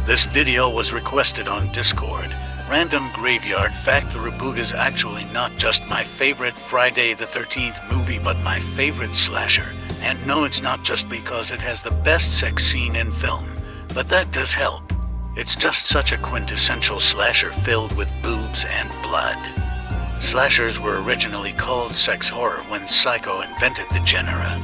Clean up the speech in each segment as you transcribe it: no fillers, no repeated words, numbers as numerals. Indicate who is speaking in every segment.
Speaker 1: This video was requested on Discord. Random Graveyard Fact: the reboot is actually not just my favorite Friday the 13th movie, but my favorite slasher. And no, it's not just because it has the best sex scene in film, but that does help. It's just such a quintessential slasher filled with boobs and blood. Slashers were originally called sex horror when Psycho invented the genre.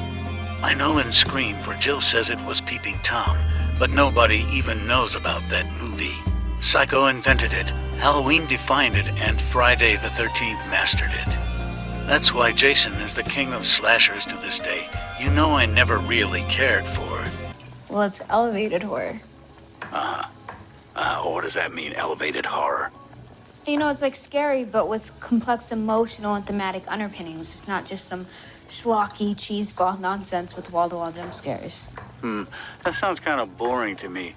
Speaker 1: I know in Scream, for Jill says it was Peeping Tom, but nobody even knows about that movie. Psycho invented it, Halloween defined it, and Friday the 13th mastered it. That's why Jason is the king of slashers to this day. You know I never really cared for.
Speaker 2: Well, it's elevated horror.
Speaker 1: What does that mean, elevated horror?
Speaker 2: You know, it's like scary, but with complex emotional and thematic underpinnings. It's not just some schlocky cheeseball nonsense with wall-to-wall jump scares.
Speaker 1: That sounds kind of boring to me.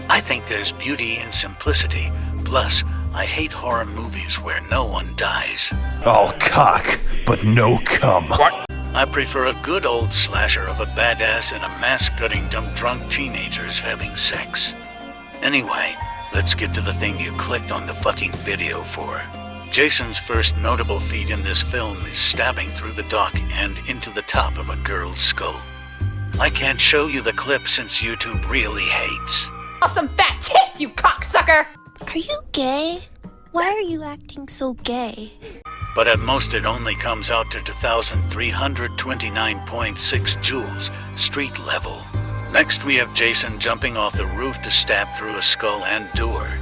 Speaker 1: I think there's beauty in simplicity. Plus, I hate horror movies where no one dies.
Speaker 3: All cock, but no cum.
Speaker 4: What?
Speaker 1: I prefer a good old slasher of a badass and a mask-cutting dumb drunk teenagers having sex. Anyway, let's get to the thing you clicked on the fucking video for. Jason's first notable feat in this film is stabbing through the dock and into the top of a girl's skull. I can't show you the clip since YouTube really hates.
Speaker 5: Some fat tits, you cocksucker!
Speaker 6: Are you gay? Why are you acting so gay?
Speaker 1: But at most it only comes out to 2,329.6 joules, street level. Next we have Jason jumping off the roof to stab through a skull and door.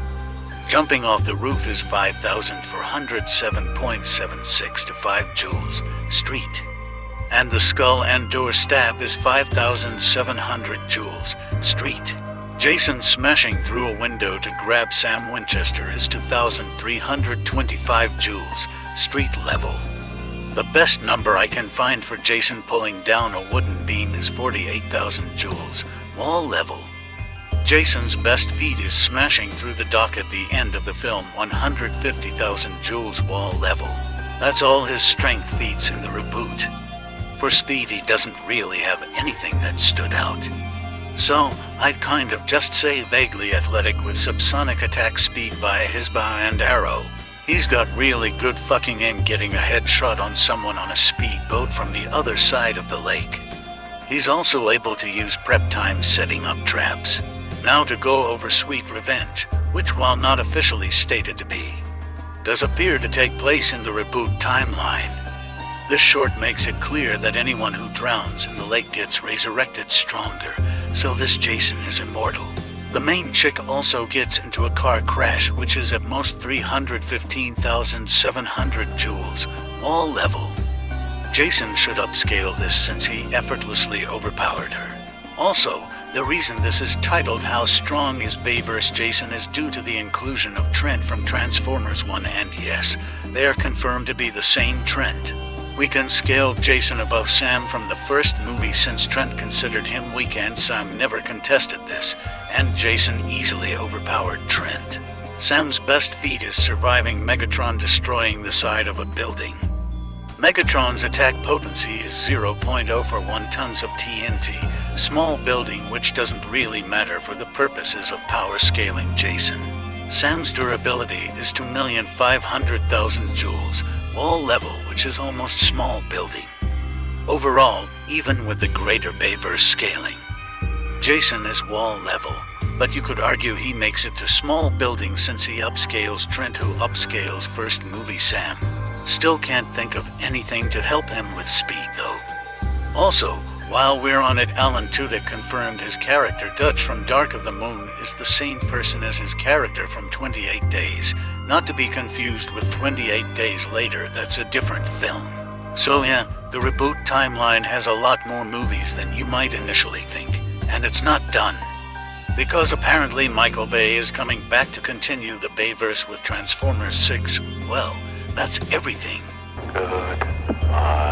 Speaker 1: Jumping off the roof is 5,407.76 to 5 joules, street. And the skull and door stab is 5,700 joules, street. Jason smashing through a window to grab Sam Winchester is 2,325 joules, street level. The best number I can find for Jason pulling down a wooden beam is 48,000 joules, wall level. Jason's best feat is smashing through the dock at the end of the film, 150,000 joules, wall level. That's all his strength feats in the reboot. For speed, he doesn't really have anything that stood out. So, I'd kind of just say vaguely athletic with subsonic attack speed via his bow and arrow. He's got really good fucking aim getting a headshot on someone on a speedboat from the other side of the lake. He's also able to use prep time setting up traps. Now to go over Sweet Revenge, which while not officially stated to be, does appear to take place in the reboot timeline. This short makes it clear that anyone who drowns in the lake gets resurrected stronger, so this Jason is immortal. The main chick also gets into a car crash, which is at most 315,700 joules, all level. Jason should upscale this since he effortlessly overpowered her. Also, the reason this is titled How Strong is Bayverse Jason is due to the inclusion of Trent from Transformers 1, and yes, they are confirmed to be the same Trent. We can scale Jason above Sam from the first movie since Trent considered him weak and Sam never contested this, and Jason easily overpowered Trent. Sam's best feat is surviving Megatron destroying the side of a building. Megatron's attack potency is 0.0 for 1 tons of TNT, small building which doesn't really matter for the purposes of power scaling Jason. Sam's durability is 2,500,000 joules, wall level, which is almost small building. Overall, even with the greater Bayverse scaling, Jason is wall level, but you could argue he makes it to small building since he upscales Trent, who upscales first movie Sam. Still can't think of anything to help him with speed though. Also, while we're on it, Alan Tudyk confirmed his character Dutch from Dark of the Moon is the same person as his character from 28 Days, not to be confused with 28 Days Later, that's a different film. So yeah, the reboot timeline has a lot more movies than you might initially think, and it's not done. Because apparently Michael Bay is coming back to continue the Bayverse with Transformers 6, well, that's everything.
Speaker 4: Goodbye.